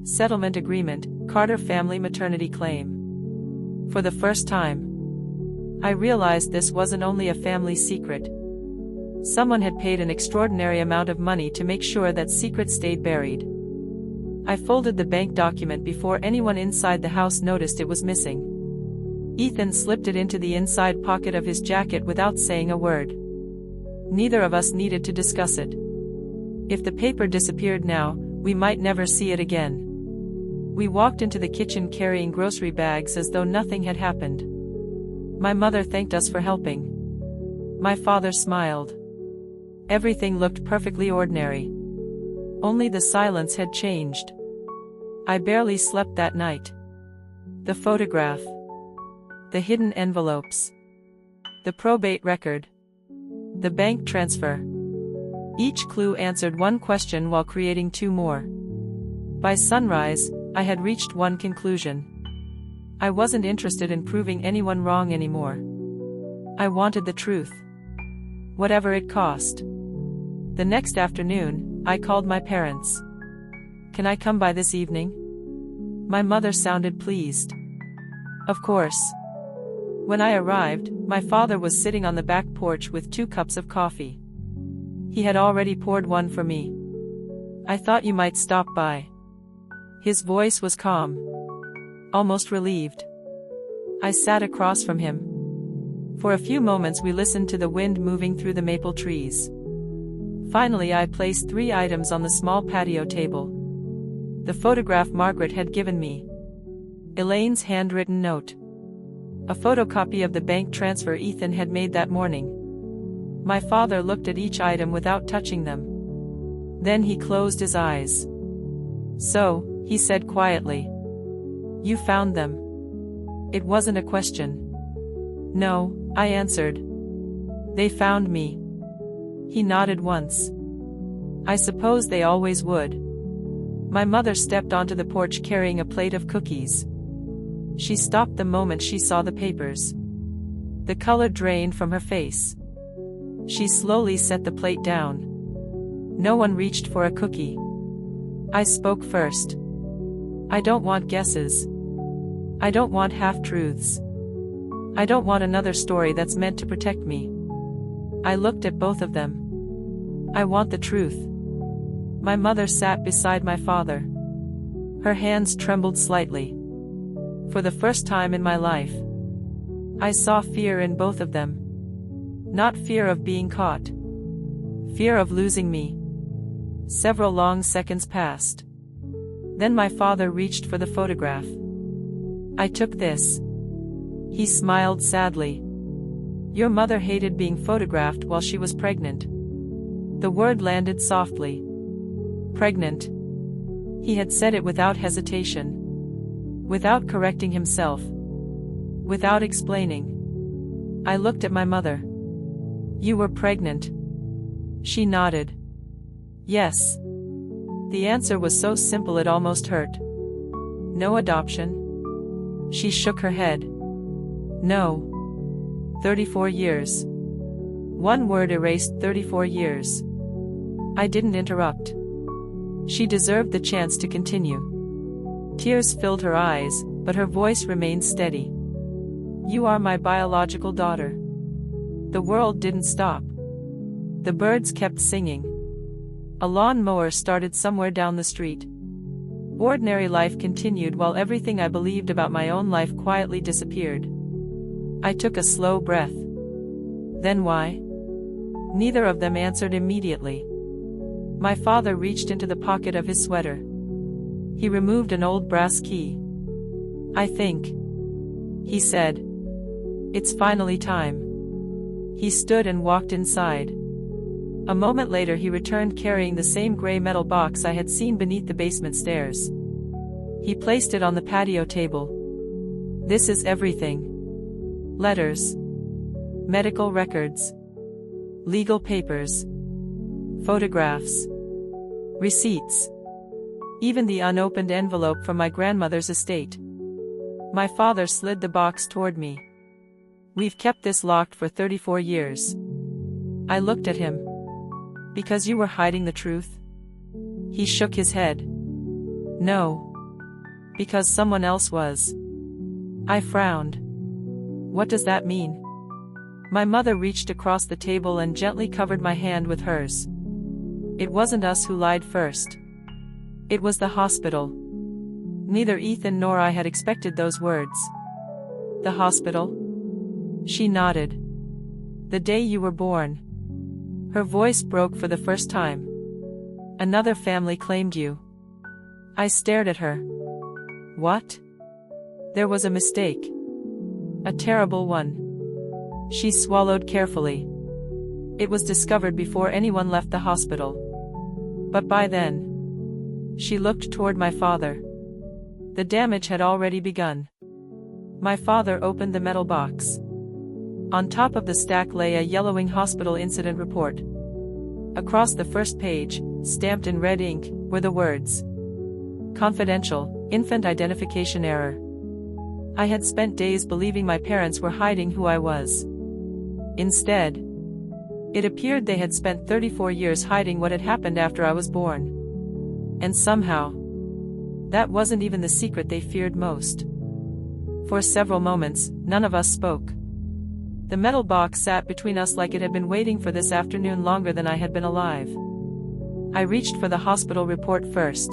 Settlement agreement, Carter family maternity claim. For the first time, I realized this wasn't only a family secret. Someone had paid an extraordinary amount of money to make sure that secret stayed buried. I folded the bank document before anyone inside the house noticed it was missing. Ethan slipped it into the inside pocket of his jacket without saying a word. Neither of us needed to discuss it. If the paper disappeared now, we might never see it again. We walked into the kitchen carrying grocery bags as though nothing had happened. My mother thanked us for helping. My father smiled. Everything looked perfectly ordinary. Only the silence had changed. I barely slept that night. The photograph. The hidden envelopes. The probate record. The bank transfer. Each clue answered one question while creating 2 more. By sunrise, I had reached one conclusion. I wasn't interested in proving anyone wrong anymore. I wanted the truth. Whatever it cost. The next afternoon, I called my parents. "Can I come by this evening?" My mother sounded pleased. Of course. When I arrived, my father was sitting on the back porch with 2 cups of coffee. He had already poured one for me. "I thought you might stop by." His voice was calm. Almost relieved. I sat across from him. For a few moments we listened to the wind moving through the maple trees. Finally I placed 3 items on the small patio table. The photograph Margaret had given me. Elaine's handwritten note. A photocopy of the bank transfer Ethan had made that morning. My father looked at each item without touching them. Then he closed his eyes. "So," he said quietly. "You found them." It wasn't a question. "No," I answered. "They found me." He nodded once. "I suppose they always would." My mother stepped onto the porch carrying a plate of cookies. She stopped the moment she saw the papers. The color drained from her face. She slowly set the plate down. No one reached for a cookie. I spoke first. "I don't want guesses. I don't want half-truths. I don't want another story that's meant to protect me." I looked at both of them. "I want the truth." My mother sat beside my father. Her hands trembled slightly. For the first time in my life, I saw fear in both of them. Not fear of being caught. Fear of losing me. Several long seconds passed. Then my father reached for the photograph. I took this. He smiled sadly. Your mother hated being photographed while she was pregnant. The word landed softly. Pregnant. He had said it without hesitation. Without correcting himself. Without explaining. I looked at my mother. You were pregnant. She nodded. Yes. The answer was so simple it almost hurt. No adoption? She shook her head. No. 34 years. One word erased 34 years. I didn't interrupt. She deserved the chance to continue. Tears filled her eyes, but her voice remained steady. You are my biological daughter. The world didn't stop. The birds kept singing. A lawn-mower started somewhere down the street. Ordinary life continued while everything I believed about my own life quietly disappeared. I took a slow breath. Then why? Neither of them answered immediately. My father reached into the pocket of his sweater. He removed an old brass key. I think, he said. It's finally time. He stood and walked inside. A moment later he returned carrying the same gray metal box I had seen beneath the basement stairs. He placed it on the patio table. This is everything. Letters. Medical records. Legal papers. Photographs. Receipts. Even the unopened envelope from my grandmother's estate. My father slid the box toward me. We've kept this locked for 34 years. I looked at him. Because you were hiding the truth? He shook his head. No. Because someone else was. I frowned. What does that mean? My mother reached across the table and gently covered my hand with hers. It wasn't us who lied first. It was the hospital. Neither Ethan nor I had expected those words. The hospital? She nodded. The day you were born. Her voice broke for the first time. Another family claimed you. I stared at her. What? There was a mistake. A terrible one. She swallowed carefully. It was discovered before anyone left the hospital. But by then, she looked toward my father. The damage had already begun. My father opened the metal box. On top of the stack lay a yellowing hospital incident report. Across the first page, stamped in red ink, were the words, "Confidential, infant identification error." I had spent days believing my parents were hiding who I was. Instead, it appeared they had spent 34 years hiding what had happened after I was born. And somehow, that wasn't even the secret they feared most. For several moments, none of us spoke. The metal box sat between us like it had been waiting for this afternoon longer than I had been alive. I reached for the hospital report first.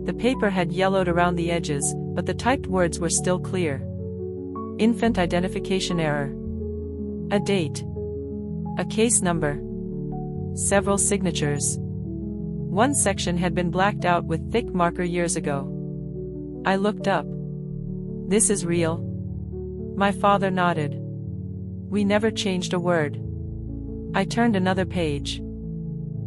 The paper had yellowed around the edges, but the typed words were still clear. Infant identification error. A date. A case number. Several signatures. One section had been blacked out with thick marker years ago. I looked up. This is real? My father nodded. We never changed a word. I turned another page.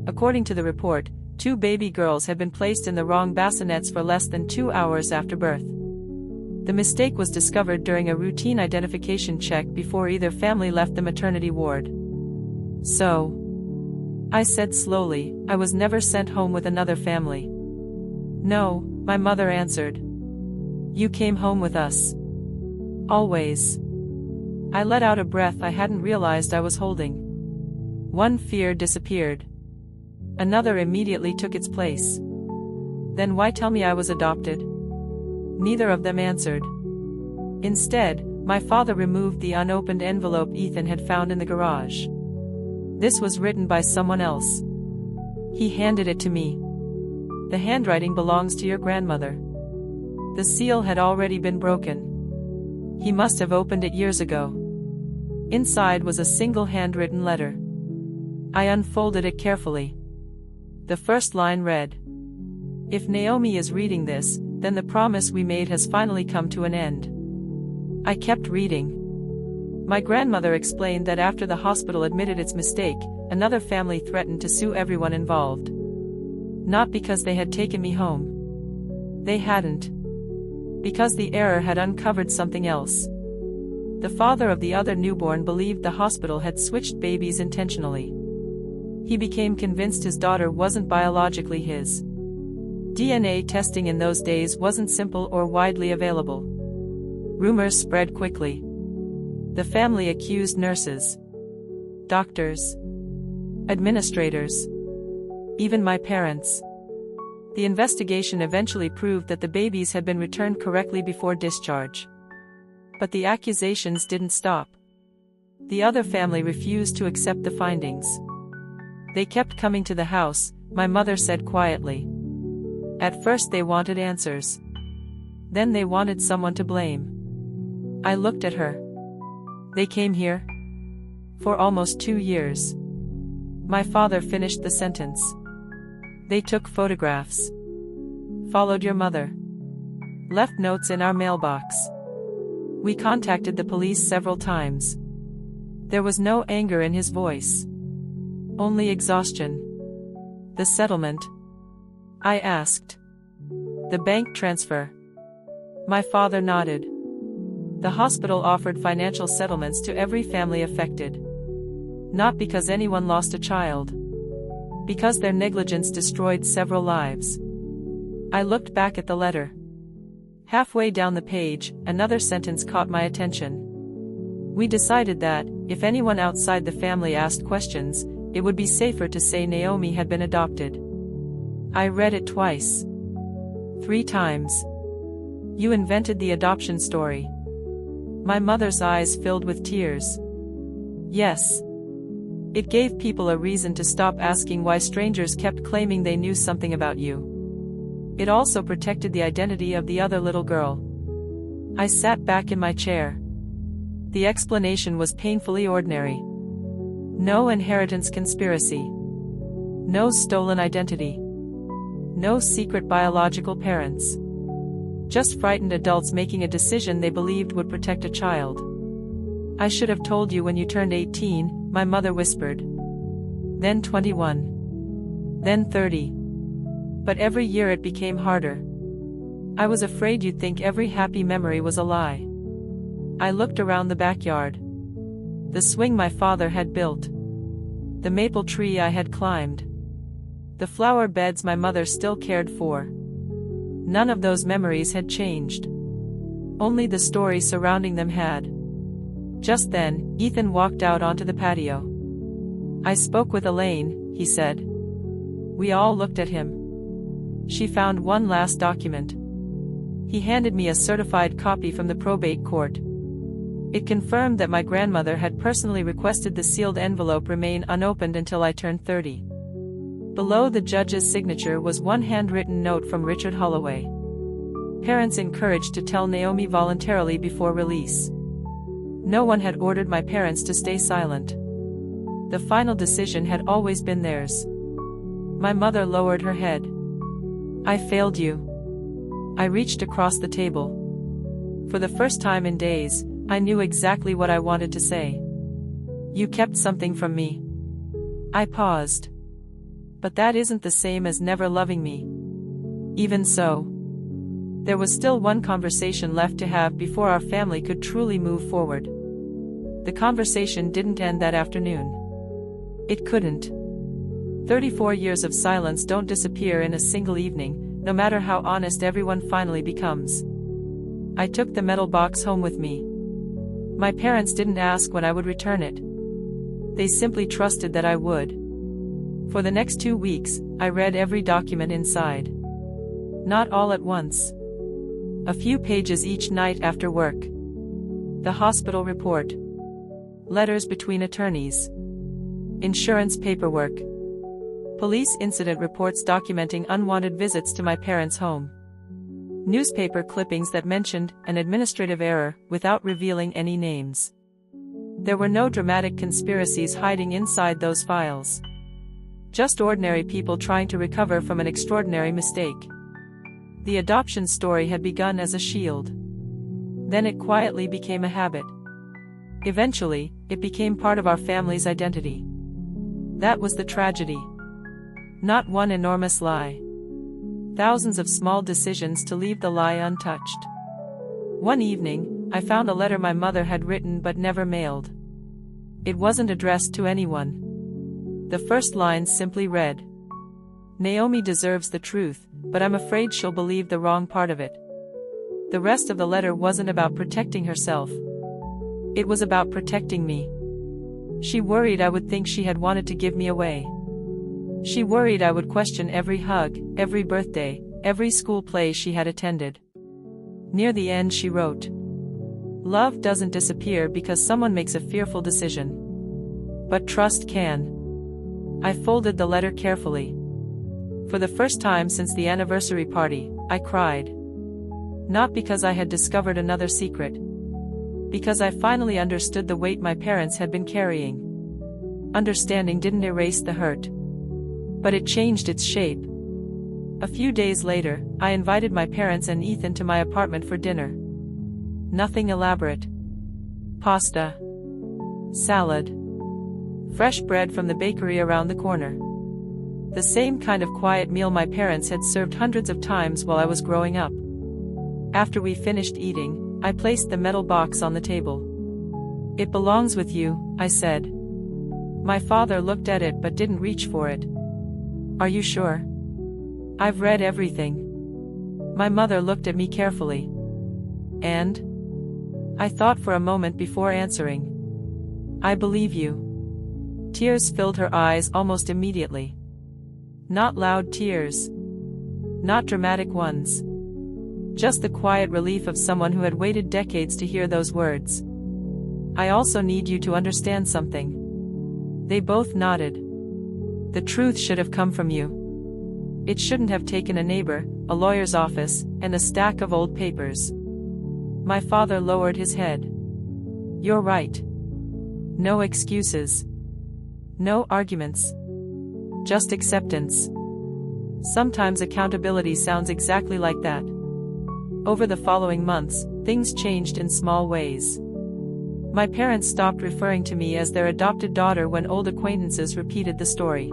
According to the report, 2 baby girls had been placed in the wrong bassinets for less than 2 hours after birth. The mistake was discovered during a routine identification check before either family left the maternity ward. So, I said slowly, I was never sent home with another family. No, my mother answered. You came home with us. Always. I let out a breath I hadn't realized I was holding. One fear disappeared. Another immediately took its place. Then why tell me I was adopted? Neither of them answered. Instead, my father removed the unopened envelope Ethan had found in the garage. This was written by someone else. He handed it to me. The handwriting belongs to your grandmother. The seal had already been broken. He must have opened it years ago. Inside was a single handwritten letter. I unfolded it carefully. The first line read, "If Naomi is reading this, then the promise we made has finally come to an end." I kept reading. My grandmother explained that after the hospital admitted its mistake, another family threatened to sue everyone involved. Not because they had taken me home. They hadn't. Because the error had uncovered something else. The father of the other newborn believed the hospital had switched babies intentionally. He became convinced his daughter wasn't biologically his. DNA testing in those days wasn't simple or widely available. Rumors spread quickly. The family accused nurses, doctors, administrators, even my parents. The investigation eventually proved that the babies had been returned correctly before discharge. But the accusations didn't stop. The other family refused to accept the findings. They kept coming to the house, my mother said quietly. At first they wanted answers. Then they wanted someone to blame. I looked at her. They came here? For almost 2 years. My father finished the sentence. They took photographs. Followed your mother. Left notes in our mailbox. We contacted the police several times. There was no anger in his voice. Only exhaustion. The settlement? I asked. The bank transfer. My father nodded. The hospital offered financial settlements to every family affected. Not because anyone lost a child. Because their negligence destroyed several lives. I looked back at the letter. Halfway down the page, another sentence caught my attention. We decided that, if anyone outside the family asked questions, it would be safer to say Naomi had been adopted. I read it twice. 3 times. You invented the adoption story. My mother's eyes filled with tears. Yes. It gave people a reason to stop asking why strangers kept claiming they knew something about you. It also protected the identity of the other little girl. I sat back in my chair. The explanation was painfully ordinary. No inheritance conspiracy. No stolen identity. No secret biological parents. Just frightened adults making a decision they believed would protect a child. I should have told you when you turned 18, my mother whispered. Then 21. Then 30. But every year it became harder. I was afraid you'd think every happy memory was a lie. I looked around the backyard. The swing my father had built. The maple tree I had climbed. The flower beds my mother still cared for. None of those memories had changed. Only the story surrounding them had. Just then, Ethan walked out onto the patio. I spoke with Elaine, he said. We all looked at him. She found one last document. He handed me a certified copy from the probate court. It confirmed that my grandmother had personally requested the sealed envelope remain unopened until I turned 30. Below the judge's signature was one handwritten note from Richard Holloway. Parents encouraged to tell Naomi voluntarily before release. No one had ordered my parents to stay silent. The final decision had always been theirs. My mother lowered her head. I failed you. I reached across the table. For the first time in days, I knew exactly what I wanted to say. You kept something from me. I paused. But that isn't the same as never loving me. Even so, there was still one conversation left to have before our family could truly move forward. The conversation didn't end that afternoon. It couldn't. 34 years of silence don't disappear in a single evening, no matter how honest everyone finally becomes. I took the metal box home with me. My parents didn't ask when I would return it. They simply trusted that I would. For the next 2 weeks, I read every document inside. Not all at once. A few pages each night after work. The hospital report. Letters between attorneys. Insurance paperwork. Police incident reports documenting unwanted visits to my parents' home. Newspaper clippings that mentioned an administrative error without revealing any names. There were no dramatic conspiracies hiding inside those files. Just ordinary people trying to recover from an extraordinary mistake. The adoption story had begun as a shield. Then it quietly became a habit. Eventually, it became part of our family's identity. That was the tragedy. Not one enormous lie. Thousands of small decisions to leave the lie untouched. One evening, I found a letter my mother had written but never mailed. It wasn't addressed to anyone. The first lines simply read, "Naomi deserves the truth, but I'm afraid she'll believe the wrong part of it." The rest of the letter wasn't about protecting herself. It was about protecting me. She worried I would think she had wanted to give me away. She worried I would question every hug, every birthday, every school play she had attended. Near the end she wrote, "Love doesn't disappear because someone makes a fearful decision. But trust can." I folded the letter carefully. For the first time since the anniversary party, I cried. Not because I had discovered another secret. Because I finally understood the weight my parents had been carrying. Understanding didn't erase the hurt. But it changed its shape. A few days later, I invited my parents and Ethan to my apartment for dinner. Nothing elaborate. Pasta. Salad. Fresh bread from the bakery around the corner. The same kind of quiet meal my parents had served hundreds of times while I was growing up. After we finished eating, I placed the metal box on the table. "It belongs with you," I said. My father looked at it but didn't reach for it. "Are you sure?" "I've read everything." My mother looked at me carefully. "And?" I thought for a moment before answering. "I believe you." Tears filled her eyes almost immediately. Not loud tears. Not dramatic ones. Just the quiet relief of someone who had waited decades to hear those words. "I also need you to understand something." They both nodded. "The truth should have come from you. It shouldn't have taken a neighbor, a lawyer's office, and a stack of old papers." My father lowered his head. "You're right. No excuses. No arguments. Just acceptance." Sometimes accountability sounds exactly like that. Over the following months, things changed in small ways. My parents stopped referring to me as their adopted daughter when old acquaintances repeated the story.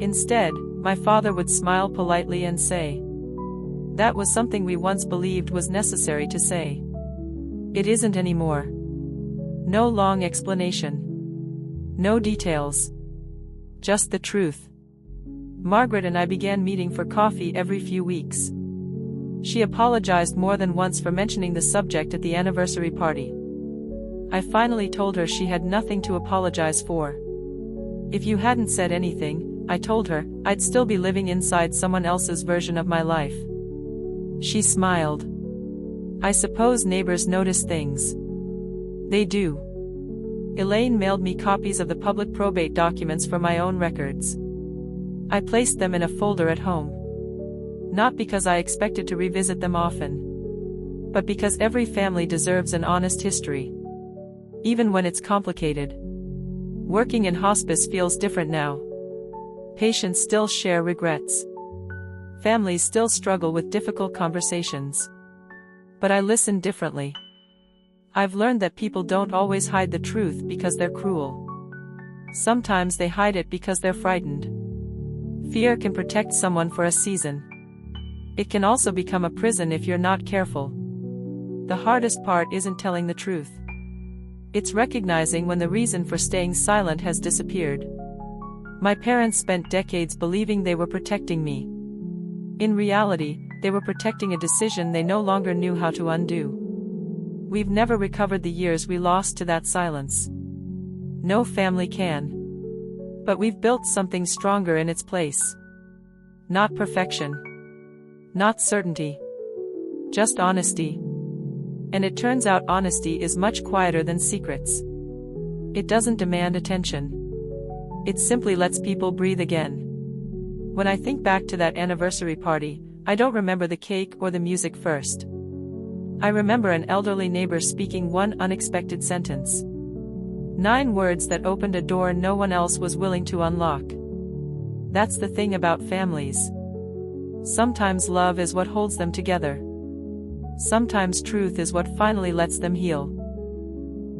Instead, my father would smile politely and say, "That was something we once believed was necessary to say. It isn't anymore." No long explanation. No details. Just the truth. Margaret and I began meeting for coffee every few weeks. She apologized more than once for mentioning the subject at the anniversary party. I finally told her she had nothing to apologize for. If you hadn't said anything, I told her, I'd still be living inside someone else's version of my life. She smiled. "I suppose neighbors notice things." "They do." Elaine mailed me copies of the public probate documents for my own records. I placed them in a folder at home. Not because I expected to revisit them often, but because every family deserves an honest history. Even when it's complicated. Working in hospice feels different now. Patients still share regrets. Families still struggle with difficult conversations. But I listen differently. I've learned that people don't always hide the truth because they're cruel. Sometimes they hide it because they're frightened. Fear can protect someone for a season. It can also become a prison if you're not careful. The hardest part isn't telling the truth. It's recognizing when the reason for staying silent has disappeared. My parents spent decades believing they were protecting me. In reality, they were protecting a decision they no longer knew how to undo. We've never recovered the years we lost to that silence. No family can. But we've built something stronger in its place. Not perfection. Not certainty. Just honesty. And it turns out honesty is much quieter than secrets. It doesn't demand attention. It simply lets people breathe again. When I think back to that anniversary party, I don't remember the cake or the music first. I remember an elderly neighbor speaking one unexpected sentence. 9 words that opened a door no one else was willing to unlock. That's the thing about families. Sometimes love is what holds them together. Sometimes truth is what finally lets them heal.